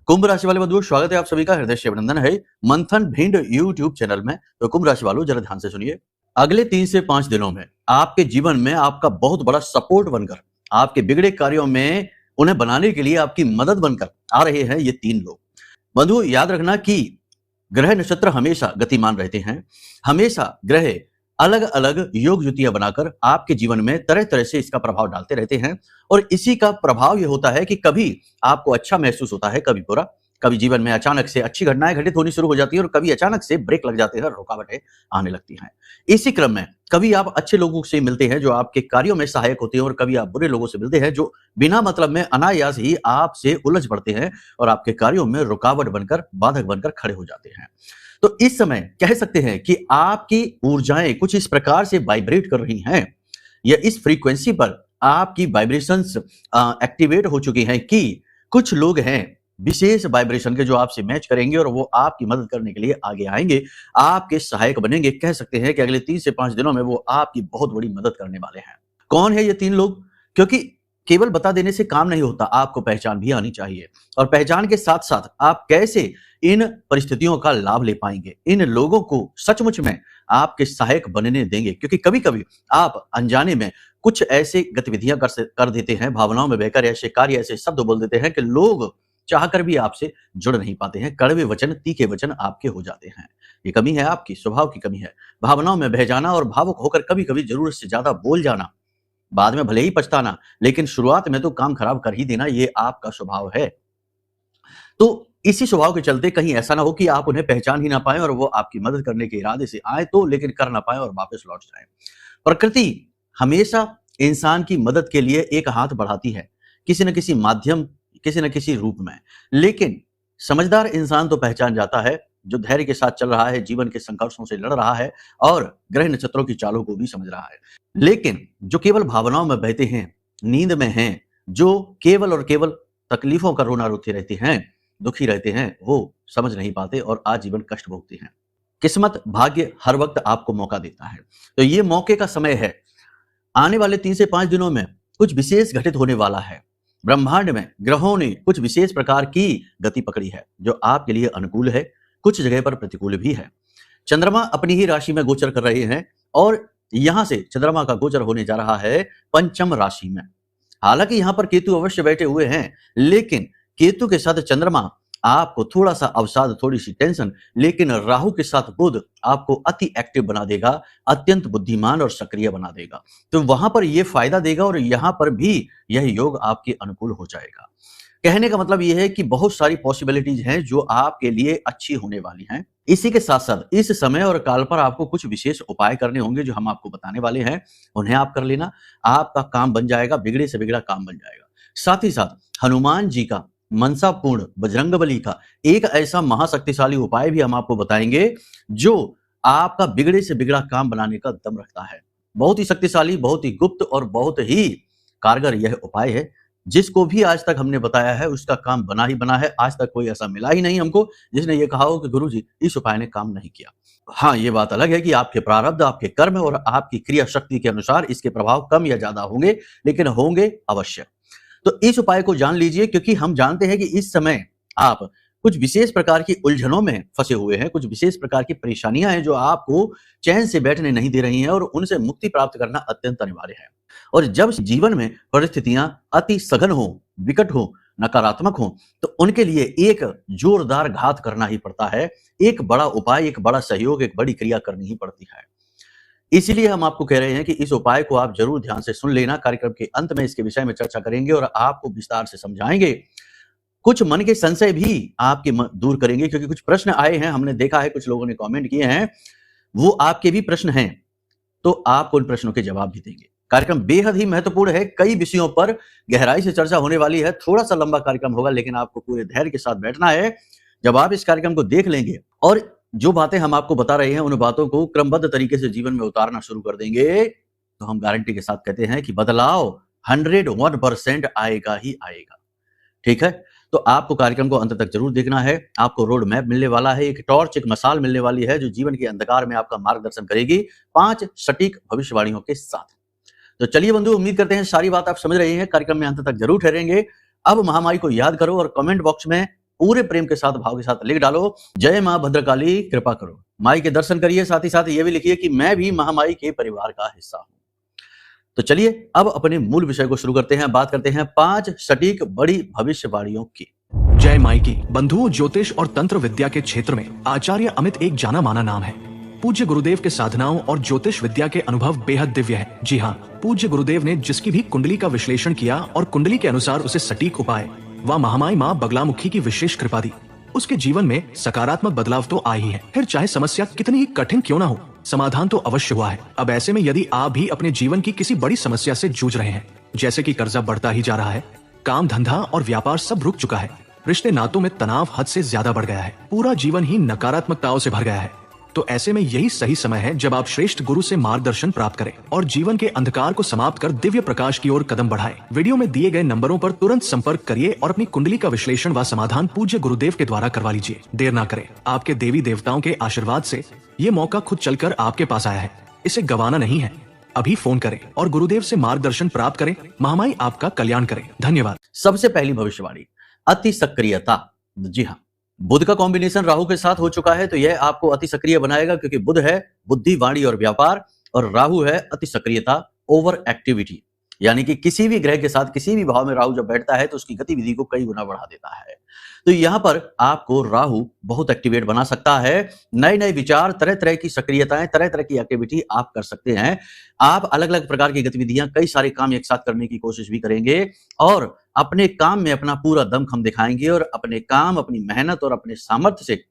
कुंभ राशि वाले बंधुओं, स्वागत है आप सभी का हृदय से अभिनंदन है मंथन भिंड यूट्यूब चैनल में। तो कुंभ राशि वालों, जरा ध्यान से सुनिए। अगले 3 से 5 दिनों में आपके जीवन में आपका बहुत बड़ा सपोर्ट बनकर, आपके बिगड़े कार्यों में उन्हें बनाने के लिए आपकी मदद बनकर आ रहे हैं ये 3 लोग। बंधुओं, याद रखना कि ग्रह नक्षत्र हमेशा गतिमान रहते हैं। हमेशा ग्रह अलग अलग योग युतियां बनाकर आपके जीवन में तरह तरह से इसका प्रभाव डालते रहते हैं। और इसी का प्रभाव यह होता है कि कभी आपको अच्छा महसूस होता है, कभी बुरा। कभी जीवन में अचानक से अच्छी घटनाएं घटित होनी शुरू हो जाती है और कभी अचानक से ब्रेक लग जाते हैं, रुकावटें आने लगती हैं। इसी क्रम में कभी आप अच्छे लोगों से मिलते हैं जो आपके कार्यों में सहायक होते हैं, और कभी आप बुरे लोगों से मिलते हैं जो बिना मतलब में अनायास ही आपसे उलझ पड़ते हैं और आपके कार्यों में रुकावट बनकर, बाधक बनकर खड़े हो जाते हैं। तो इस समय कह सकते हैं कि आपकी ऊर्जाएं कुछ इस प्रकार से वाइब्रेट कर रही हैं, या इस फ्रीक्वेंसी पर आपकी वाइब्रेशंस एक्टिवेट हो चुकी हैं कि कुछ लोग हैं विशेष वाइब्रेशन के जो आपसे मैच करेंगे और वो आपकी मदद करने के लिए आगे आएंगे, आपके सहायक बनेंगे। कह सकते हैं कि अगले 3 से 5 दिनों में वो आपकी बहुत बड़ी मदद करने वाले हैं। कौन है ये 3 लोग? क्योंकि केवल बता देने से काम नहीं होता, आपको पहचान भी आनी चाहिए। और पहचान के साथ साथ आप कैसे इन परिस्थितियों का लाभ ले पाएंगे, इन लोगों को सचमुच में आपके सहायक बनने देंगे। क्योंकि कभी कभी आप अनजाने में कुछ ऐसे गतिविधियां कर देते हैं, भावनाओं में बहकर ऐसे कार्य, ऐसे शब्द बोल देते हैं कि लोग चाहकर भी आपसे जुड़ नहीं पाते हैं। कड़वे वचन, तीखे वचन आपके हो जाते हैं। ये कमी है आपकी, स्वभाव की कमी है। भावनाओं में बह जाना और भावुक होकर कभी कभी जरूरत से ज्यादा बोल जाना, बाद में भले ही पछताना, लेकिन शुरुआत में तो काम खराब कर ही देना, ये आपका स्वभाव है। तो इसी स्वभाव के चलते कहीं ऐसा ना हो कि आप उन्हें पहचान ही ना पाए और वो आपकी मदद करने के इरादे से आए तो, लेकिन कर ना पाए और वापस लौट जाए। प्रकृति हमेशा इंसान की मदद के लिए एक हाथ बढ़ाती है, किसी न किसी माध्यम, किसी न किसी रूप में। लेकिन समझदार इंसान तो पहचान जाता है, जो धैर्य के साथ चल रहा है, जीवन के संघर्षों से लड़ रहा है और ग्रह नक्षत्रों की चालों को भी समझ रहा है। लेकिन जो केवल भावनाओं में बहते हैं, नींद में हैं, जो केवल और केवल तकलीफों का रोना रोते रहते हैं, दुखी रहते हैं, वो समझ नहीं पाते और आजीवन कष्ट भोगते हैं। किस्मत, भाग्य हर वक्त आपको मौका देता है। तो ये मौके का समय है। आने वाले 3 से 5 दिनों में कुछ विशेष घटित होने वाला है। ब्रह्मांड में ग्रहों ने कुछ विशेष प्रकार की गति पकड़ी है जो आपके लिए अनुकूल है, कुछ जगह पर प्रतिकूल भी है। चंद्रमा अपनी ही राशि में गोचर कर रहे हैं और यहां से चंद्रमा का गोचर होने जा रहा है पंचम राशि में। हालांकि यहां पर केतु अवश्य बैठे हुए हैं, लेकिन केतु के साथ चंद्रमा आपको थोड़ा सा अवसाद, थोड़ी सी टेंशन, लेकिन राहु के साथ बुध आपको अति एक्टिव बना देगा, अत्यंत बुद्धिमान और सक्रिय बना देगा। तो वहां पर यह फायदा देगा और यहां पर भी यह योग आपके अनुकूल हो जाएगा। कहने का मतलब यह है कि बहुत सारी पॉसिबिलिटीज हैं जो आपके लिए अच्छी होने वाली हैं। इसी के साथ साथ इस समय और काल पर आपको कुछ विशेष उपाय करने होंगे जो हम आपको बताने वाले हैं, उन्हें आप कर लेना। आपका काम बन जाएगा, बिगड़े से बिगड़ा काम बन जाएगा। साथ ही साथ हनुमान जी का, मनसापूर्ण बजरंगबली का एक ऐसा महाशक्तिशाली उपाय भी हम आपको बताएंगे जो आपका बिगड़े से बिगड़ा काम बनाने का दम रखता है। बहुत ही शक्तिशाली, बहुत ही गुप्त और बहुत ही कारगर यह उपाय है। जिसको भी आज तक हमने बताया है उसका काम बना ही बना है। आज तक कोई ऐसा मिला ही नहीं हमको जिसने ये कहा हो कि गुरुजी इस उपाय ने काम नहीं किया। हाँ, ये बात अलग है कि आपके प्रारब्ध, आपके कर्म और आपकी क्रिया शक्ति के अनुसार इसके प्रभाव कम या ज्यादा होंगे, लेकिन होंगे अवश्य। तो इस उपाय को जान लीजिए, क्योंकि हम जानते हैं कि इस समय आप कुछ विशेष प्रकार की उलझनों में फंसे हुए हैं, कुछ विशेष प्रकार की परेशानियां हैं जो आपको चैन से बैठने नहीं दे रही हैं और उनसे मुक्ति प्राप्त करना अत्यंत अनिवार्य है। और जब जीवन में परिस्थितियां अति सघन हो, विकट हो, नकारात्मक हो, तो उनके लिए एक जोरदार घात करना ही पड़ता है। एक बड़ा उपाय, एक बड़ा सहयोग, एक बड़ी क्रिया करनी ही पड़ती है। इसीलिए हम आपको कह रहे हैं कि इस उपाय को आप जरूर ध्यान से सुन लेना। कार्यक्रम के अंत में इसके विषय में चर्चा करेंगे और आपको विस्तार से समझाएंगे। कुछ मन के संशय भी आपके दूर करेंगे, क्योंकि कुछ प्रश्न आए हैं, हमने देखा है, कुछ लोगों ने कमेंट किए हैं, वो आपके भी प्रश्न हैं, तो आप उन प्रश्नों के जवाब भी देंगे। कार्यक्रम बेहद ही महत्वपूर्ण है, कई विषयों पर गहराई से चर्चा होने वाली है। थोड़ा सा लंबा कार्यक्रम होगा, लेकिन आपको पूरे धैर्य के साथ बैठना है। जब आप इस कार्यक्रम को देख लेंगे और जो बातें हम आपको बता रहे हैं उन बातों को क्रमबद्ध तरीके से जीवन में उतारना शुरू कर देंगे, तो हम गारंटी के साथ कहते हैं कि बदलाव 101% आएगा ही आएगा। ठीक है, तो आपको कार्यक्रम को अंत तक जरूर देखना है। आपको रोड मैप मिलने वाला है, एक टॉर्च, एक मसाल मिलने वाली है जो जीवन के अंधकार में आपका मार्गदर्शन करेगी 5 सटीक भविष्यवाणियों के साथ। तो चलिए बंधु, उम्मीद करते हैं सारी बात आप समझ रहे हैं, कार्यक्रम में अंत तक जरूर ठहरेंगे। अब महामारी को याद करो और कमेंट बॉक्स में पूरे प्रेम के साथ, भाव के साथ लिख डालो, जय मां भद्रकाली कृपा करो। माई के दर्शन करिए, साथ ही साथ ये भी लिखिए कि मैं भी महामाई के परिवार का हिस्सा हूं। तो चलिए अब अपने मूल विषय को शुरू करते हैं। बात करते हैं 5 सटीक बड़ी भविष्यवाणियों की। जय माई की। बंधुओं, ज्योतिष और तंत्र विद्या के क्षेत्र में आचार्य अमित एक जाना माना नाम है। पूज्य गुरुदेव के साधनाओं और ज्योतिष विद्या के अनुभव बेहद दिव्य है। जी हाँ, पूज्य गुरुदेव ने जिसकी भी कुंडली का विश्लेषण किया और कुंडली के अनुसार उसे सटीक उपाय व महामाई माँ बगलामुखी की विशेष कृपा दी, उसके जीवन में सकारात्मक बदलाव तो आ ही है। फिर चाहे समस्या कितनी ही कठिन क्यों ना हो, समाधान तो अवश्य हुआ है। अब ऐसे में यदि आप भी अपने जीवन की किसी बड़ी समस्या से जूझ रहे हैं, जैसे कि कर्जा बढ़ता ही जा रहा है, काम धंधा और व्यापार सब रुक चुका है, रिश्ते नातों में तनाव हद से ज्यादा बढ़ गया है, पूरा जीवन ही नकारात्मकताओं से भर गया है, तो ऐसे में यही सही समय है जब आप श्रेष्ठ गुरु से मार्गदर्शन प्राप्त करें और जीवन के अंधकार को समाप्त कर दिव्य प्रकाश की ओर कदम बढ़ाएं। वीडियो में दिए गए नंबरों पर तुरंत संपर्क करिए और अपनी कुंडली का विश्लेषण व समाधान पूज्य गुरुदेव के द्वारा करवा लीजिए। देर ना करें, आपके देवी देवताओं के आशीर्वाद से ये मौका खुद चलकर आपके पास आया है, इसे गंवाना नहीं है। अभी फोन करें और गुरुदेव से मार्गदर्शन प्राप्त करें। महामाई आपका कल्याण करें। धन्यवाद। सबसे पहली भविष्यवाणी, अति सक्रियता। जी हाँ, बुध का कॉम्बिनेशन राहु के साथ हो चुका है, तो यह आपको अति सक्रिय बनाएगा, क्योंकि बुध है बुद्धि, वाणी और व्यापार और राहु है अति सक्रियता, ओवर एक्टिविटी। यानी कि किसी भी ग्रह के साथ किसी भी भाव में राहु जब बैठता है तो उसकी गतिविधि को कई गुना बढ़ा देता है। तो यहाँ पर आपको राहु बहुत एक्टिवेट बना सकता है। नए नए विचार, तरह तरह की सक्रियताएं, तरह तरह की एक्टिविटी आप कर सकते हैं। आप अलग अलग प्रकार की गतिविधियां, कई सारे काम एक साथ करने की कोशिश भी करेंगे और अपने काम में अपना पूरा दमखम दिखाएंगे और अपने काम, अपनी मेहनत और अपने सामर्थ्य से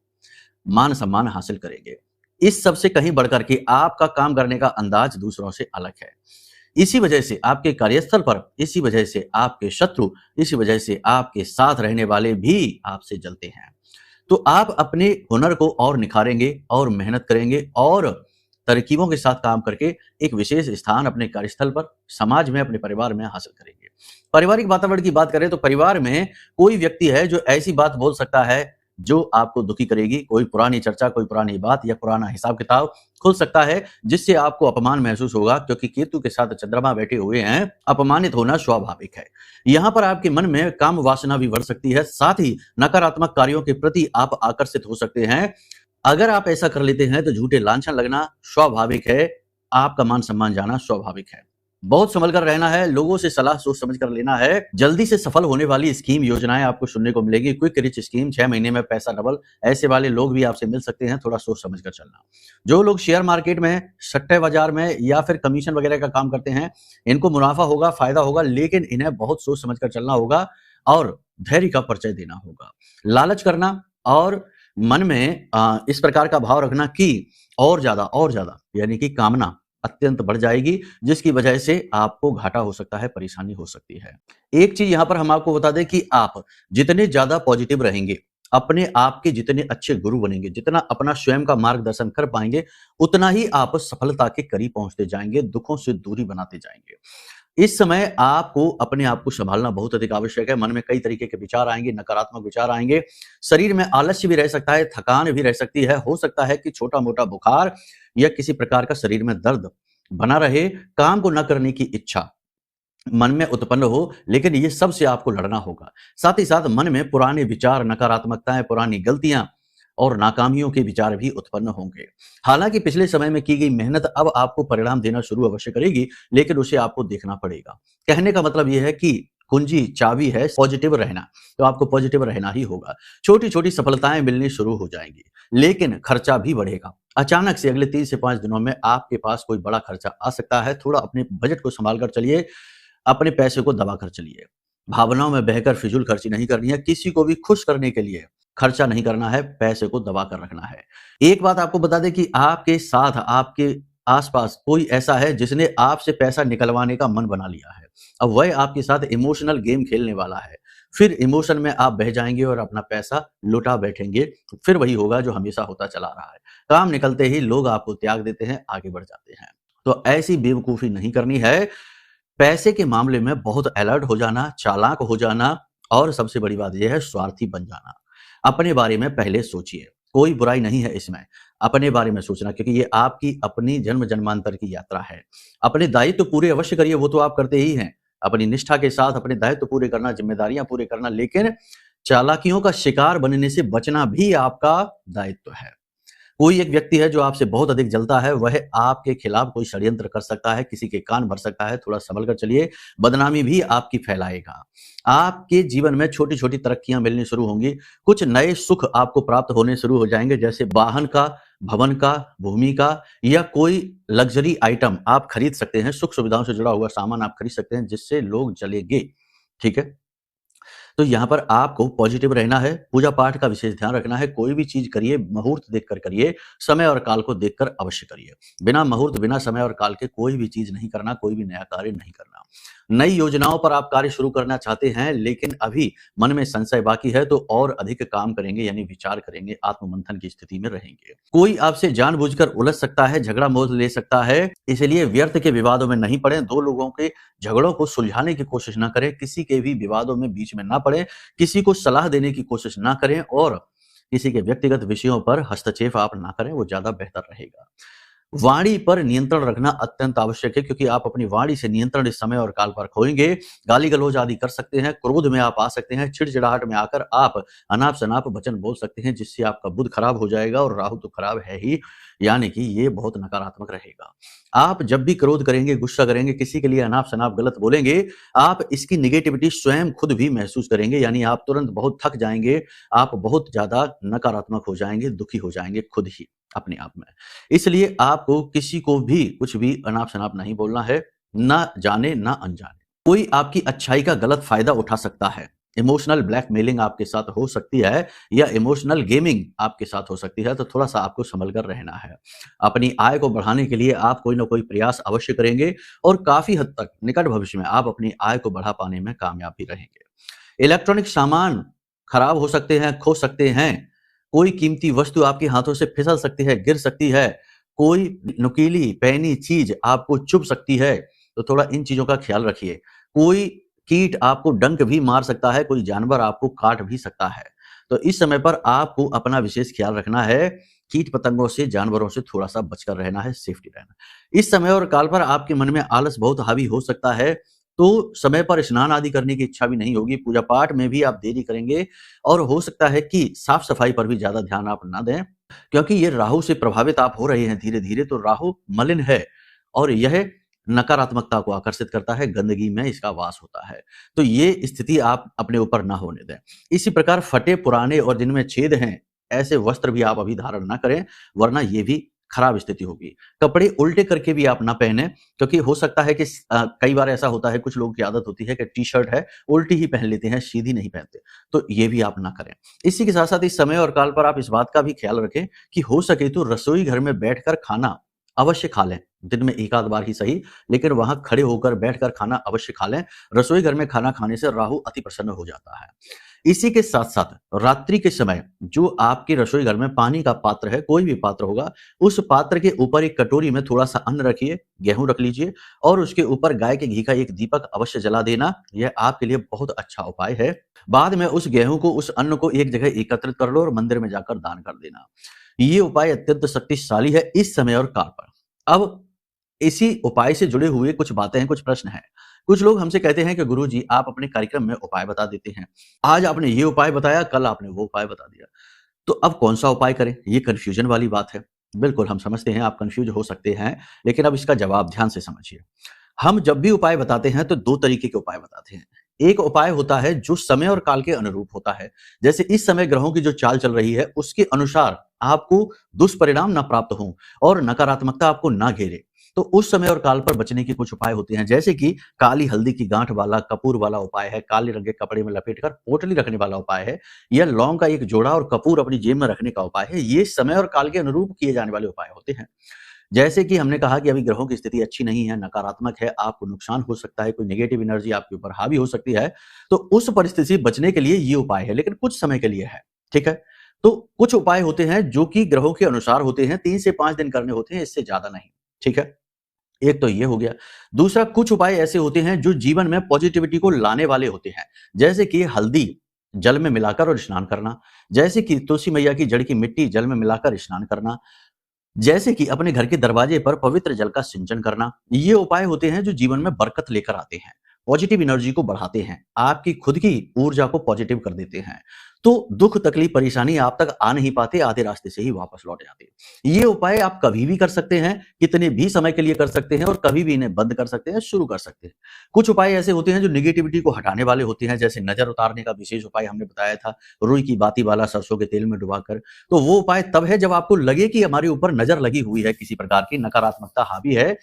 मान सम्मान हासिल करेंगे। इस सबसे कहीं बढ़कर के आपका काम करने का अंदाज दूसरों से अलग है। इसी वजह से आपके कार्यस्थल पर, इसी वजह से आपके शत्रु, इसी वजह से आपके साथ रहने वाले भी आपसे जलते हैं। तो आप अपने हुनर को और निखारेंगे और मेहनत करेंगे और तरकीबों के साथ काम करके एक विशेष स्थान अपने कार्यस्थल पर, समाज में, अपने परिवार में हासिल करेंगे। पारिवारिक वातावरण की बात करें तो परिवार में कोई व्यक्ति है जो ऐसी बात बोल सकता है जो आपको दुखी करेगी। कोई पुरानी चर्चा, कोई पुरानी बात या पुराना हिसाब किताब खुल सकता है जिससे आपको अपमान महसूस होगा, क्योंकि केतु के साथ चंद्रमा बैठे हुए हैं। अपमानित होना स्वाभाविक है। यहाँ पर आपके मन में काम वासना भी बढ़ सकती है, साथ ही नकारात्मक कार्यों के प्रति आप आकर्षित हो सकते हैं। अगर आप ऐसा कर लेते हैं तो झूठे लांछन लगना स्वाभाविक है, आपका मान सम्मान जाना स्वाभाविक है। बहुत संभल कर रहना है, लोगों से सलाह सोच समझ कर लेना है। जल्दी से सफल होने वाली स्कीम, योजनाएं आपको सुनने को मिलेगी। क्विक रिच स्कीम, 6 महीने में पैसा डबल, ऐसे वाले लोग भी आपसे मिल सकते हैं। थोड़ा सोच समझ कर चलना। जो लोग शेयर मार्केट में, सट्टे बाजार में या फिर कमीशन वगैरह का काम करते हैं, इनको मुनाफा होगा, फायदा होगा, लेकिन इन्हें बहुत सोच समझ कर चलना होगा और धैर्य का परिचय देना होगा। लालच करना और मन में इस प्रकार का भाव रखना कि और ज्यादा यानी कि कामना अत्यंत बढ़ जाएगी, जिसकी वजह से आपको घाटा हो सकता है, परेशानी हो सकती है। एक चीज यहां पर हम आपको बता दें कि आप जितने ज्यादा पॉजिटिव रहेंगे, अपने आप के जितने अच्छे गुरु बनेंगे, जितना अपना स्वयं का मार्गदर्शन कर पाएंगे, उतना ही आप सफलता के करीब पहुंचते जाएंगे, दुखों से दूरी बनाते जाएंगे। इस समय आपको अपने आप को संभालना बहुत अधिक आवश्यक है। मन में कई तरीके के विचार आएंगे, नकारात्मक विचार आएंगे, शरीर में आलस्य भी रह सकता है, थकान भी रह सकती है, हो सकता है कि छोटा मोटा बुखार या किसी प्रकार का शरीर में दर्द बना रहे, काम को न करने की इच्छा मन में उत्पन्न हो, लेकिन ये सब से आपको लड़ना होगा। साथ ही साथ मन में पुराने विचार, नकारात्मकताएं, पुरानी गलतियां और नाकामियों के विचार भी उत्पन्न होंगे। हालांकि पिछले समय में की गई मेहनत अब आपको परिणाम देना शुरू अवश्य करेगी, लेकिन उसे आपको देखना पड़ेगा। कहने का मतलब यह है कि कुंजी, चाबी है पॉजिटिव रहना, तो आपको पॉजिटिव रहना ही होगा। छोटी छोटी सफलताएं मिलनी शुरू हो जाएंगी, लेकिन खर्चा भी बढ़ेगा। अचानक से अगले 3 से 5 दिनों में आपके पास कोई बड़ा खर्चा आ सकता है। थोड़ा अपने बजट को संभाल कर चलिए, अपने पैसे को दबा कर चलिए। भावनाओं में बहकर फिजूल खर्ची नहीं करनी है। किसी को भी खुश करने के लिए खर्चा नहीं करना है, पैसे को दबा कर रखना है। एक बात आपको बता दें कि आपके साथ, आपके आसपास कोई ऐसा है जिसने आपसे पैसा निकलवाने का मन बना लिया है। अब वह आपके साथ इमोशनल गेम खेलने वाला है। फिर इमोशन में आप बह जाएंगे और अपना पैसा लुटा बैठेंगे। फिर वही होगा जो हमेशा होता चला रहा है। काम निकलते ही लोग आपको त्याग देते हैं, आगे बढ़ जाते हैं। तो ऐसी बेवकूफी नहीं करनी है। पैसे के मामले में बहुत अलर्ट हो जाना, चालाक हो जाना और सबसे बड़ी बात यह है स्वार्थी बन जाना। अपने बारे में पहले सोचिए, कोई बुराई नहीं है इसमें, अपने बारे में सोचना, क्योंकि ये आपकी अपनी जन्म जन्मांतर की यात्रा है। अपने दायित्व पूरे अवश्य करिए, वो तो आप करते ही हैं। अपनी निष्ठा के साथ अपने दायित्व पूरे करना, जिम्मेदारियां पूरे करना, लेकिन चालाकियों का शिकार बनने से बचना भी आपका दायित्व है। कोई एक व्यक्ति है जो आपसे बहुत अधिक जलता है, वह आपके खिलाफ कोई षड्यंत्र कर सकता है, किसी के कान भर सकता है, थोड़ा संभल कर चलिए, बदनामी भी आपकी फैलाएगा। आपके जीवन में छोटी-छोटी तरक्कियाँ मिलनी शुरू होंगी, कुछ नए सुख आपको प्राप्त होने शुरू हो जाएँगे, जैसे वाहन का, भवन का, भूमि का या कोई लग्ज़री आइटम आप खरीद सकते हैं, सुख-सुविधाओं से जुड़ा हुआ सामान आप खरीद सकते हैं, जिससे लोग जलेंगे, ठीक है? तो यहाँ पर आपको पॉजिटिव रहना है, पूजा-पाठ का विशेष ध्यान रखना है, कोई भी चीज़ करिए मुहूर्त देखकर करिए, समय और काल को देखकर अवश्य करिए। बिना मुहूर्त, बिना समय और काल के कोई भी चीज़ नहीं करना, कोई भी नया कार्य नहीं करना। नई योजनाओं पर आप कार्य शुरू करना चाहते हैं, लेकिन अभी मन में संशय बाकी है, तो और अधिक काम करेंगे यानी विचार करेंगे, आत्ममंथन की स्थिति में रहेंगे। कोई आपसे जानबूझकर उलझ सकता है, झगड़ा मोल ले सकता है, इसलिए व्यर्थ के विवादों में नहीं पड़ें, 2 लोगों के झगड़ों को सुलझाने की कोशिश ना करें, किसी के भी विवादों में बीच में ना पड़ें, किसी को सलाह देने की कोशिश ना करें और किसी के व्यक्तिगत विषयों पर हस्तक्षेप आप ना करें, वो ज़्यादा बेहतर रहेगा। वाणी पर नियंत्रण रखना अत्यंत आवश्यक है क्योंकि आप अपनी वाणी से नियंत्रण इस समय और काल पर खोएँगे, गाली-गलौज आदि कर सकते हैं, क्रोध में आप आ सकते हैं, चिड़चिड़ाहट में आकर आप अनाप-शनाप वचन बोल सकते हैं जिससे आपका बुध खराब हो जाएगा और राहु तो खराब है ही, यानी कि ये बहुत नकारात्मक रहेगा। आप जब भी क्रोध करेंगे, गुस्सा करेंगे, किसी के लिए अनाप-शनाप गलत बोलेंगे, आप इसकी नेगेटिविटी स्वयं खुद भी महसूस करेंगे यानी आप तुरंत बहुत थक जाएँगे, आप बहुत ज़्यादा नकारात्मक हो जाएँगे, दुखी हो जाएँगे खुद ही अपने आप में। इसलिए आपको किसी को भी कुछ भी अनाप-शनाप नहीं बोलना है, ना जाने ना अनजाने। कोई आपकी अच्छाई का गलत फ़ायदा उठा सकता है। इमोशनल ब्लैकमेलिंग आपके साथ हो सकती है या इमोशनल गेमिंग आपके साथ हो सकती है, तो थोड़ा-सा आपको सँभल कर रहना है। अपनी आय को बढ़ाने के लिए आप कोई न कोई प्रयास अवश्य करेंगे और काफ़ी हद तक निकट भविष्य में आप अपनी आय को बढ़ा पाने में कामयाब भी रहेंगे। इलेक्ट्रॉनिक सामान खराब हो सकते हैं, खो सकते हैं। कोई कीमती वस्तु आपके हाथों से फिसल सकती है, गिर सकती है, कोई नुकीली, पैनी चीज़ आपको चुभ सकती है, तो थोड़ा इन चीज़ों का ख़्याल रखिए। कोई कीट आपको डंक भी मार सकता है, कोई जानवर आपको काट भी सकता है। तो इस समय पर आपको अपना विशेष ख़्याल रखना है, कीट-पतंगों से, जानवरों से थोड़ा-सा बचकर रहना है, सेफ्टी रहना। इस समय और काल पर आपके मन में आलस बहुत हावी हो सकता है, तो समय पर स्नान आदि करने की इच्छा भी नहीं होगी, पूजा-पाठ में भी आप देरी करेंगे और हो सकता है कि साफ-सफाई पर भी ज़्यादा ध्यान आप ना दें, क्योंकि ये राहु से प्रभावित आप हो रहे हैं धीरे-धीरे, तो राहु मलिन है और यह नकारात्मकता को आकर्षित करता है, गंदगी में इसका वास होता है। तो ये स्थिति आप अपने ऊपर ना होने दें। इसी प्रकार फटे, पुराने और जिनमें छेद हैं, ऐसे वस्त्र भी आप अभी धारण ना करें, वरना ये भी खराब स्थिति होगी। कपड़े उल्टे करके भी आप ना पहने क्योंकि हो सकता है कि कई बार ऐसा होता है, कुछ लोगों की आदत होती है कि टी-शर्ट है, उल्टी ही पहन लेते हैं, सीधी नहीं पहनते। तो ये भी आप ना करें। इसी के साथ-साथ इस समय और काल पर आप इस बात का भी ख्याल रखें कि हो सके तो रसोई घर में बैठकर खाना अवश्य खा लें। दिन में 1 आध बार ही सही, लेकिन वहाँ खड़े होकर बैठकर खाना अवश्य खा लें। रसोई घर में खाना खाने से राहु अति प्रसन्न हो जाता है। इसी के साथ-साथ रात्रि के समय जो आपके रसोई घर में पानी का पात्र है, कोई भी पात्र होगा, उस पात्र के ऊपर एक कटोरी में थोड़ा-सा अन्न रखिए, गेहूँ रख लीजिए और उसके ऊपर गाय के घी का एक दीपक अवश्य जला देना। यह आपके लिए बहुत अच्छा उपाय है। बाद में उस गेहूँ को, उस अन्न को एक जगह एकत्रित कर लो और मंदिर में जाकर दान कर देना। ये उपाय अत्यंत शक्तिशाली है इस समय और काल पर। अब इसी उपाय से जुड़े हुए कुछ बातें हैं, कुछ प्रश्न हैं। कुछ लोग हमसे कहते हैं कि गुरुजी आप अपने कार्यक्रम में उपाय बता देते हैं। आज आपने ये उपाय बताया, कल आपने वो उपाय बता दिया। तो अब कौन-सा उपाय करें? ये कन्फ्यूजन वाली बात है। बिल्कुल हम समझते हैं आप कन्फ्यूज़ हो सकते हैं, लेकिन अब इसका जवाब ध्यान से समझिए। हम जब भी उपाय बताते हैं तो 2 तरीके के उपाय बताते हैं। एक उपाय होता है जो समय और काल के अनुरूप होता है। जैसे इस समय ग्रहों की जो चाल चल रही है उसके अनुसार आपको दुष्परिणाम ना प्राप्त हों और नकारात्मकता आपको ना घेरे। तो उस समय और काल पर बचने के कुछ उपाय होते हैं, जैसे कि काली हल्दी की गांठ वाला, कपूर वाला उपाय है, काले रंग के कपड़े में लपेटकर पोटली रखने वाला उपाय है, या लौंग का एक जोड़ा और कपूर अपनी जेब में रखने का उपाय है। ये समय और काल के अनुरूप किए जाने वाले उपाय होते हैं। जैसे कि हमने कहा कि अभी ग्रहों की स्थिति अच्छी नहीं है, नकारात्मक है, आपको नुकसान हो सकता है, कोई नेगेटिव एनर्जी आपके ऊपर हावी हो सकती है, तो उस परिस्थिति से बचने के लिए ये उपाय है, लेकिन कुछ समय के लिए है, ठीक है? तो कुछ उपाय होते हैं जो कि ग्रहों के अनुसार होते हैं, 3 से 5 दिन करने होते हैं, इससे ज़्यादा नहीं, ठीक है? एक तो ये हो गया। दूसरा, कुछ उपाय ऐसे होते हैं जो जीवन में पॉजिटिविटी को लाने वाले होते हैं, जैसे कि हल्दी जल में मिलाकर और स्नान करना, जैसे कि तुलसी मैया की जड़ की मिट्टी जल में मिलाकर स्नान करना, जैसे कि अपने घर के दरवाजे पर पवित्र जल का सिंचन करना। ये उपाय होते हैं जो जीवन में बरकत लेकर आते हैं। पॉजिटिव एनर्जी को बढ़ाते हैं, आपकी खुद की ऊर्जा को पॉजिटिव कर देते हैं। तो दुख, तकलीफ, परेशानी आप तक आ नहीं पाते, आधे रास्ते से ही वापस लौट जाते हैं। ये उपाय आप कभी भी कर सकते हैं, कितने भी समय के लिए कर सकते हैं और कभी भी इन्हें बंद कर सकते हैं, शुरू कर सकते हैं। कुछ उपाय ऐसे होते हैं जो नेगेटिविटी को हटाने वाले होते हैं, जैसे नज़र उतारने का विशेष उपाय हमने बताया था, रुई की बाती वाला सरसों के तेल में डुबाकर। तो वो उपाय तब है जब आपको लगे कि हमारे ऊपर नज़र लगी हुई है, किसी प्रकार की नकारात्मकता हावी है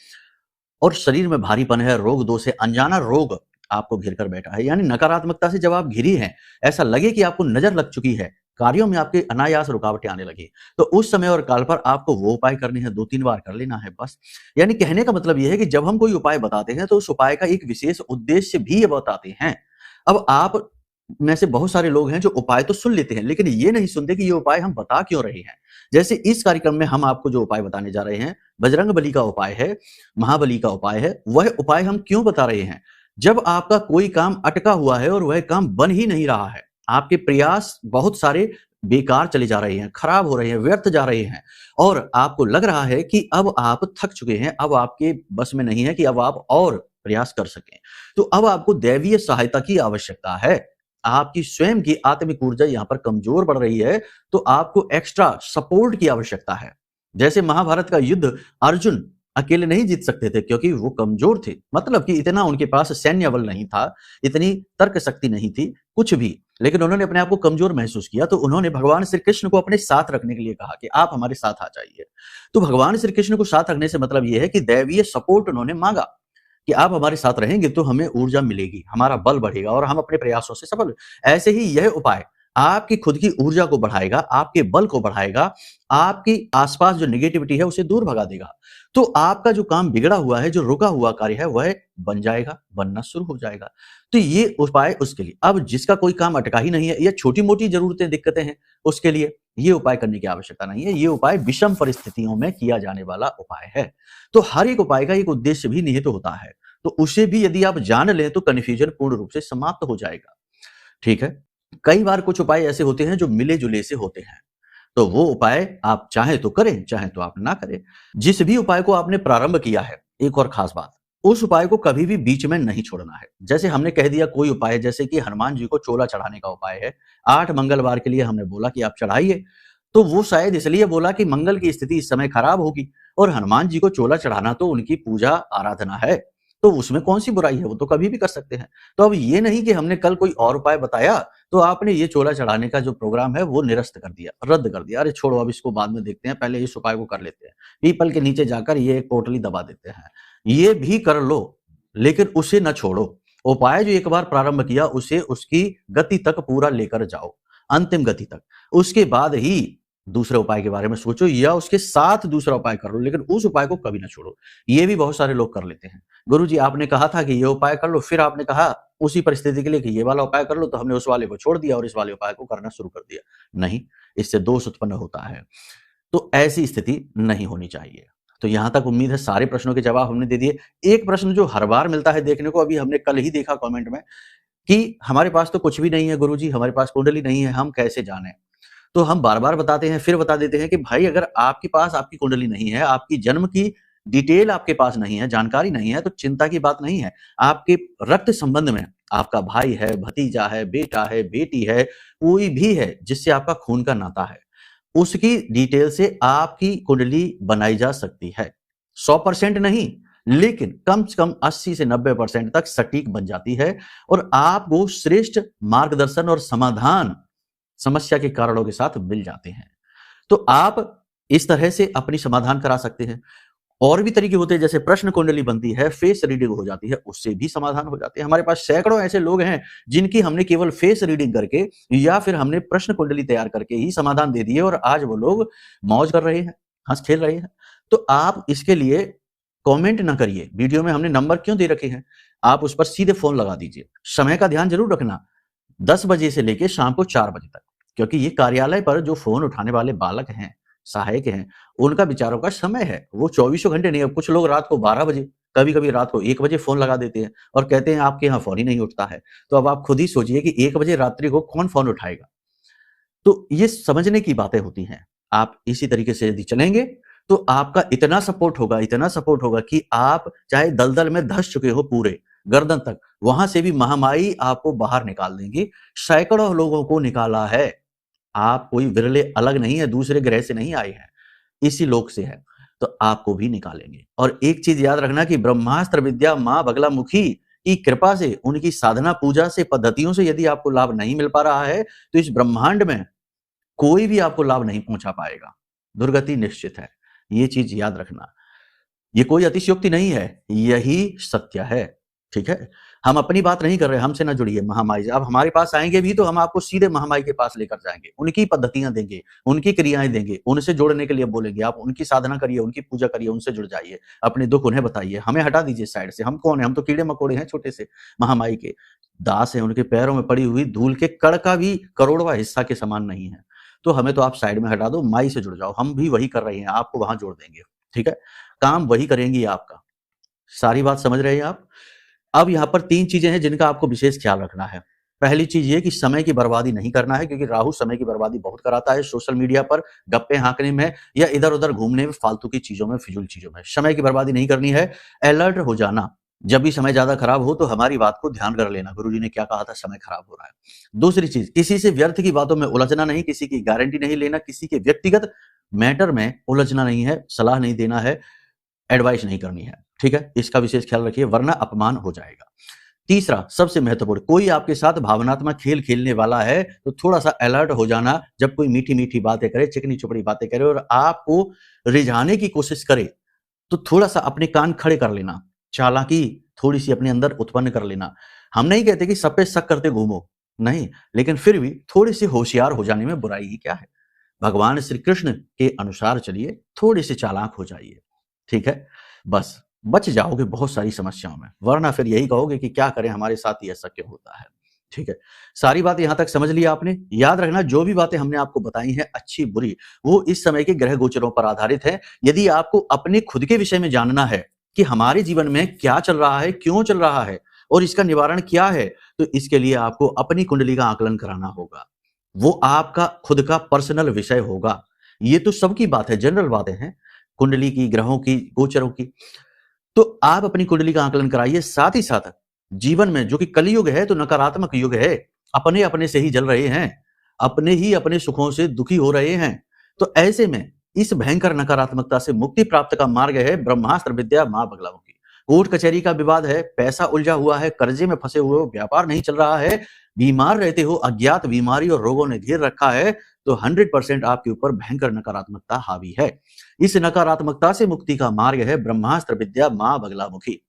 और शरीर में भारीपन है, रोग दोष है, अनजाना रोग आपको घिर कर बैठा है, यानी नकारात्मकता से जब आप घिरी हैं, ऐसा लगे कि आपको नजर लग चुकी है, कार्यों में आपके अनायास रुकावटें आने लगी, तो उस समय और काल पर आपको वो उपाय करने हैं, 2-3 बार कर लेना है बस। यानी कहने का मतलब ये है कि जब हम कोई उपाय बताते हैं, तो उस उपाय का एक विशेष उद्देश्य भी बताते हैं। अब आप में से बहुत सारे लोग हैं जो उपाय तो सुन लेते हैं, लेकिन ये नहीं सुनते कि ये उपाय हम बता क्यों रहे हैं। जैसे इस कार्यक्रम में हम आपको जो उपाय बताने जा रहे हैं, बजरंगबली का उपाय है, महाबली का उपाय है, वह उपाय हम क्यों बता रहे हैं? जब आपका कोई काम अटका हुआ है और वह काम बन ही नहीं रहा है, आपके प्रयास बहुत सारे बेकार चले जा रहे हैं, खराब हो रहे हैं, व्यर्थ जा रहे हैं और आपको लग रहा है कि अब आप थक चुके हैं, अब आपके बस में नहीं है कि अब आप और प्रयास कर सकें। तो अब आपको दैवीय सहायता की आवश्यकता है। आपकी स्वयं की आत्मिक ऊर्जा यहाँ पर कमजोर पड़ रही है, तो आपको एक्स्ट्रा सपोर्ट की आवश्यकता है। जैसे महाभारत का युद्ध अर्जुन अकेले नहीं जीत सकते थे क्योंकि वो कमजोर थे, मतलब कि इतना उनके पास सैन्य बल नहीं था, इतनी तर्क शक्ति नहीं थी, कुछ भी, लेकिन उन्होंने अपने आप को कमजोर महसूस किया, तो उन्होंने भगवान श्री कृष्ण को अपने साथ रखने के लिए कहा कि आप हमारे साथ आ जाइए। तो भगवान श्री कृष्ण को साथ रखने से मतलब यह है कि दैवीय सपोर्ट उन्होंने मांगा कि आप हमारे साथ रहेंगे तो हमें ऊर्जा मिलेगी, हमारा बल बढ़ेगा और हम अपने प्रयासों से सफल। ऐसे ही यह उपाय आपकी खुद की ऊर्जा को बढ़ाएगा, आपके बल को बढ़ाएगा, आपकी आसपास जो नेगेटिविटी है उसे दूर भगा देगा। तो आपका जो काम बिगड़ा हुआ है, जो रुका हुआ कार्य है, वह बन जाएगा, बनना शुरू हो जाएगा। तो ये उपाय उसके लिए। अब जिसका कोई काम अटका ही नहीं है या छोटी-मोटी ज़रूरतें, दिक्कतें हैं, उसके लिए ये उपाय करने की आवश्यकता नहीं है। ये उपाय विषम परिस्थितियों में किया जाने वाला उपाय है। तो हर एक उपाय का एक उद्देश्य भी निहित होता है। तो उसे भी यदि आप जान लें तो कन्फ्यूजन पूर्ण रूप से समाप्त हो जाएगा। ठीक है? कई बार कुछ उपाय ऐसे होते हैं जो मिले-जुले से होते हैं। तो वो उपाय आप चाहें तो करें, चाहें तो आप ना करें। जिस भी उपाय को आपने प्रारंभ किया है, एक और खास बात, उस उपाय को कभी भी बीच में नहीं छोड़ना है। जैसे हमने कह दिया कोई उपाय, जैसे कि हनुमान जी को चोला चढ़ाने का उपाय है, 8 मंगलवार के लिए हमने बोला कि आप चढ़ाइए, तो वो शायद इसलिए बोला कि मंगल की स्थिति इस समय खराब होगी और हनुमान जी को चोला चढ़ाना तो उनकी पूजा आराधना है, तो उसमें कौन-सी बुराई है, वो तो कभी भी कर सकते हैं। तो अब ये नहीं कि हमने कल कोई और उपाय बताया, तो आपने ये चोला चढ़ाने का जो प्रोग्राम है वो निरस्त कर दिया, रद्द कर दिया। अरे छोड़ो, अब इसको बाद में देखते हैं, पहले इस उपाय को कर लेते हैं। पीपल के नीचे जाकर ये एक पोटली दबा देते हैं। ये भी कर लो, लेकिन उसे ना छोड़ो। उपाय जो एक बार प्रारंभ किया, उसे उसकी गति तक पूरा लेकर जाओ, अंतिम गति तक। उसके बाद ही दूसरे उपाय के बारे में सोचो या उसके साथ दूसरा उपाय कर लो, लेकिन उस उपाय को कभी ना छोड़ो। ये भी बहुत सारे लोग कर लेते हैं। गुरुजी आपने कहा था कि ये उपाय कर लो, फिर आपने कहा उसी परिस्थिति के लिए कि ये वाला उपाय कर लो, तो हमने उस वाले को छोड़ दिया और इस वाले उपाय को करना शुरू कर दिया। नहीं, इससे दोष उत्पन्न होता है। तो ऐसी स्थिति नहीं होनी चाहिए। तो यहाँ तक उम्मीद है सारे प्रश्नों के जवाब हमने दे दिए। एक प्रश्न जो हर बार मिलता है देखने को, अभी हमने कल ही देखा कमेंट में कि हमारे पास तो कुछ भी नहीं है गुरुजी, हमारे पास कुंडली नहीं है, हम कैसे जानें? तो हम बार-बार बताते हैं, फिर बता देते हैं कि भाई अगर आपके पास आपकी कुंडली नहीं है, आपकी जन्म की डिटेल आपके पास नहीं है, जानकारी नहीं है, तो चिंता की बात नहीं है। आपके रक्त संबंध में आपका भाई है, भतीजा है, बेटा है, बेटी है, कोई भी है जिससे आपका खून का नाता है, उसकी डिटेल से आपकी कुंडली बनाई जा सकती है। 100% नहीं, लेकिन कम से कम 80 से 90% तक सटीक बन जाती है और आपको श्रेष्ठ मार्गदर्शन और समाधान समस्या के कारणों के साथ मिल जाते हैं। तो आप इस तरह से अपनी समाधान करा सकते हैं। और भी तरीके होते हैं, जैसे प्रश्न कुंडली बनती है, फेस रीडिंग हो जाती है, उससे भी समाधान हो जाते हैं। हमारे पास सैकड़ों ऐसे लोग हैं जिनकी हमने केवल फेस रीडिंग करके या फिर हमने प्रश्न कुंडली तैयार करके ही समाधान दे दिए और आज वो लोग मौज कर रहे हैं, हंस खेल रहे हैं। तो आप इसके लिए कमेंट ना करिए, वीडियो में हमने नंबर क्यों दे रखे हैं, आप उस पर सीधे फोन लगा दीजिए। समय का ध्यान जरूर रखना, 10 बजे से लेके शाम को 4 बजे तक, क्योंकि ये कार्यालय पर जो फोन उठाने वाले बालक हैं, सहायक हैं, उनका विचारों का समय है, वो 24 घंटे नहीं। अब कुछ लोग रात को 12 बजे, कभी-कभी रात को 1 बजे फोन लगा देते हैं और कहते हैं आपके यहाँ फोन ही नहीं उठता है। तो अब आप खुद ही सोचिए कि 1 बजे रात्रि को कौन फोन उठाएगा? तो ये समझने की बातें होती हैं। आप इसी तरीके से यदि चलेंगे तो आपका इतना सपोर्ट होगा कि आप चाहे दलदल में धंस चुके हो पूरे, गर्दन तक, वहां से भी महामाई आपको बाहर निकाल देंगी। सैकड़ों लोगों को निकाला है। आप कोई विरले अलग नहीं है, दूसरे ग्रह से नहीं आए हैं, इसी लोक से है, तो आपको भी निकालेंगे। और एक चीज याद रखना कि ब्रह्मास्त्र विद्या मां बगलामुखी की कृपा से, उनकी साधना पूजा से, पद्धतियों से यदि आपको लाभ नहीं मिल पा रहा है तो इस ब्रह्मांड में कोई भी आपको लाभ नहीं पहुंचा पाएगा। दुर्गति निश्चित है, ये चीज याद रखना। ये कोई अतिशयोक्ति नहीं है, यही सत्य है। ठीक है, हम अपनी बात नहीं कर रहे, हमसे ना जुड़िए महामाई से। अब हमारे पास आएंगे भी तो हम आपको सीधे महामाई के पास लेकर जाएंगे, उनकी पद्धतियां देंगे, उनकी क्रियाएं देंगे, उनसे जोड़ने के लिए बोलेंगे। आप उनकी साधना करिए, उनकी पूजा करिए, उनसे जुड़ जाइए, अपने दुख उन्हें बताइए। हमें हटा दीजिए साइड से। हम कौन है? हम तो कीड़े मकोड़े हैं, छोटे से महामाई के दास हैं। उनके पैरों में पड़ी हुई धूल के कण का भी करोड़वां हिस्सा के समान नहीं है। तो हमें तो आप साइड में हटा दो, माई से जुड़ जाओ। हम भी वही कर रहे हैं, आपको वहां जोड़ देंगे। ठीक है, काम वही करेंगी आपका। सारी बात समझ रहे हैं आप? अब यहां पर 3 चीजें हैं जिनका आपको विशेष ख्याल रखना है। पहली चीज ये कि समय की बर्बादी नहीं करना है, क्योंकि राहु समय की बर्बादी बहुत कराता है। सोशल मीडिया पर गप्पे हाँकने में या इधर उधर घूमने में, फालतू की चीजों में, फिजूल चीजों में समय की बर्बादी नहीं करनी है। अलर्ट हो जाना, जब भी समय ज्यादा खराब हो तो हमारी बात को ध्यान कर लेना, गुरुजी ने क्या कहा था, समय खराब हो रहा है। दूसरी चीज, किसी से व्यर्थ की बातों में उलझना नहीं, किसी की गारंटी नहीं लेना, किसी के व्यक्तिगत मैटर में उलझना नहीं है, सलाह नहीं देना है, एडवाइस नहीं करनी है। ठीक है, इसका विशेष ख्याल रखिए, वरना अपमान हो जाएगा। तीसरा, सबसे महत्वपूर्ण, कोई आपके साथ भावनात्मक खेल खेलने वाला है तो थोड़ा सा अलर्ट हो जाना। जब कोई मीठी मीठी बातें करे, चिकनी चुपड़ी बातें करे और आपको रिझाने की कोशिश करे, तो थोड़ा सा अपने कान खड़े कर लेना, चालाकी थोड़ी सी अपने अंदर उत्पन्न कर लेना। हम नहीं कहते कि सब पे शक करते घूमो, नहीं, लेकिन फिर भी थोड़ी सी होशियार हो जाने में बुराई ही क्या है। भगवान श्री कृष्ण के अनुसार चलिए, थोड़ी सी चालाक हो जाइए। ठीक है, बस बच जाओगे बहुत सारी समस्याओं में, वरना फिर यही कहोगे कि क्या करें, हमारे साथ ही ऐसा क्यों होता है। ठीक है, सारी बात यहां तक समझ लिया आपने। याद रखना, जो भी बातें हमने आपको बताई हैं, अच्छी बुरी, वो इस समय के ग्रह गोचरों पर आधारित है। यदि आपको अपने खुद के विषय में जानना है कि हमारे जीवन में क्या चल रहा है, क्यों चल रहा है और इसका निवारण क्या है, तो इसके लिए आपको अपनी कुंडली का आकलन कराना होगा। वो आपका खुद का पर्सनल विषय होगा। ये तो सबकी बात है, जनरल बातें हैं, कुंडली की, ग्रहों की, गोचरों की। तो आप अपनी कुंडली का आकलन कराइए। साथ ही साथ जीवन में, जो कि कलयुग है तो नकारात्मक युग है, अपने अपने से ही जल रहे हैं, अपने ही अपने सुखों से दुखी हो रहे हैं, तो ऐसे में इस भयंकर नकारात्मकता से मुक्ति प्राप्त का मार्ग है ब्रह्मास्त्र विद्या मां बगलामुखी। कोर्ट कचहरी का विवाद है, पैसा उलझा हुआ है, कर्जे में फंसे हुए हो, व्यापार नहीं चल रहा है, बीमार रहते हो, अज्ञात बीमारी और रोगों ने घेर रखा है, तो 100% आपके ऊपर भयंकर नकारात्मकता हावी है। इस नकारात्मकता से मुक्ति का मार्ग है ब्रह्मास्त्र विद्या मां बगलामुखी।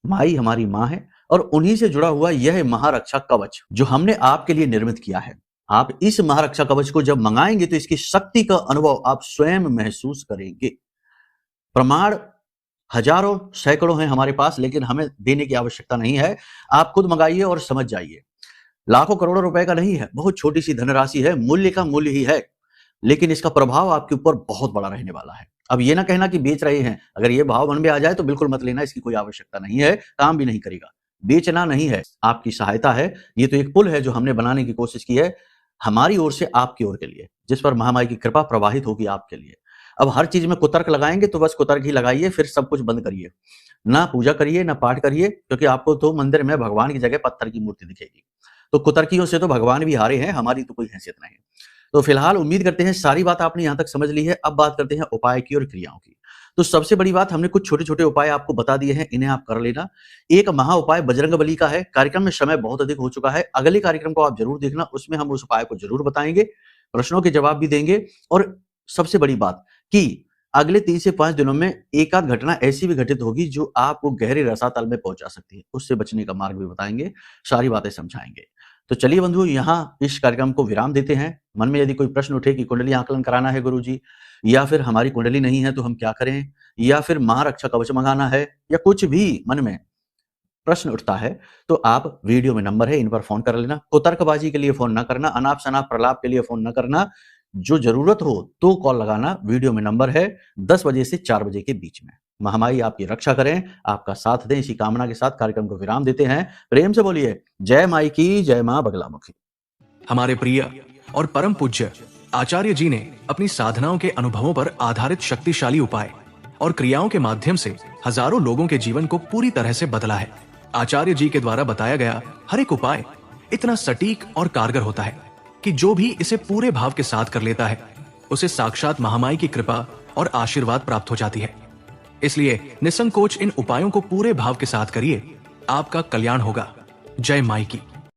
माई हमारी मां है और उन्हीं से जुड़ा हुआ यह महारक्षा कवच जो हमने आपके लिए निर्मित किया है। आप इस महारक्षा कवच को जब मंगाएंगे तो इसकी शक्ति का अनुभव आप स्वयं महसूस करेंगे। प्रमाण हजारों सैकड़ों हैं हमारे पास, लेकिन हमें देने की आवश्यकता नहीं है। आप खुद मंगाइए और समझ जाइए। लाखों करोड़ों रुपए का नहीं है, बहुत छोटी सी धनराशि है, मूल्य का मूल्य ही है, लेकिन इसका प्रभाव आपके ऊपर बहुत बड़ा रहने वाला है। अब ये ना कहना कि बेच रहे हैं, अगर ये भाव मन में आ जाए तो बिल्कुल मत लेना, इसकी कोई आवश्यकता नहीं है, काम भी नहीं करेगा। बेचना नहीं है, आपकी सहायता है। ये तो एक पुल है जो हमने बनाने की कोशिश की है हमारी ओर से आपकी ओर के लिए, जिस पर महामाई की कृपा प्रवाहित होगी आपके लिए। अब हर चीज में कुतर्क लगाएंगे तो बस कुतर्क ही लगाइए, फिर सब कुछ बंद करिए, ना पूजा करिए ना पाठ करिए, क्योंकि आपको तो मंदिर में भगवान की जगह पत्थर की मूर्ति दिखेगी। तो कुतर्कियों से तो भगवान भी हारे हैं, हमारी तो कोई हैसियत नहीं। तो फिलहाल उम्मीद करते हैं सारी बात आपने यहां तक समझ ली है। अब बात करते हैं उपाय की और क्रियाओं की। तो सबसे बड़ी बात, हमने कुछ छोटे छोटे उपाय आपको बता दिए हैं, इन्हें आप कर लेना। एक महा उपाय बजरंगबली का है। कार्यक्रम में समय बहुत अधिक हो चुका है, अगले कार्यक्रम को आप जरूर देखना, उसमें हम उस उपाय को जरूर बताएंगे, प्रश्नों के जवाब भी देंगे। और सबसे बड़ी बात कि अगले 3 से 5 दिनों में एक आध घटना ऐसी भी घटित होगी जो आपको गहरे रसातल में पहुंचा सकती है, उससे बचने का मार्ग भी बताएंगे, सारी बातें समझाएंगे। तो चलिए बंधु, यहाँ इस कार्यक्रम को विराम देते हैं। मन में यदि कोई प्रश्न उठे कि कुंडली आकलन कराना है गुरुजी, या फिर हमारी कुंडली नहीं है तो हम क्या करें, या फिर महारक्षा कवच मंगाना है, या कुछ भी मन में प्रश्न उठता है, तो आप वीडियो में नंबर है, इन पर फोन कर लेना। कुतर्कबाजी के लिए फोन ना करना, अनाप शनाप प्रलाप के लिए फोन ना करना, जो जरूरत हो तो कॉल लगाना। वीडियो में नंबर है, 10 बजे से 4 बजे के बीच में। महामाई आपकी रक्षा करें, आपका साथ दें, इसी कामना के साथ कार्यक्रम को विराम देते हैं। प्रेम से बोलिए जय माई की, जय मां बगलामुखी। हमारे प्रिय और परम पूज्य आचार्य जी ने अपनी साधनाओं के अनुभवों पर आधारित शक्तिशाली उपाय और क्रियाओं के माध्यम से हजारों लोगों के जीवन को पूरी तरह से बदला है। आचार्य जी के द्वारा बताया गया हर एक उपाय इतना सटीक और कारगर होता है कि जो भी इसे पूरे भाव के साथ कर लेता है उसे साक्षात महामाई की कृपा और आशीर्वाद प्राप्त हो जाती है। इसलिए निसंकोच इन उपायों को पूरे भाव के साथ करिए, आपका कल्याण होगा। जय माई की।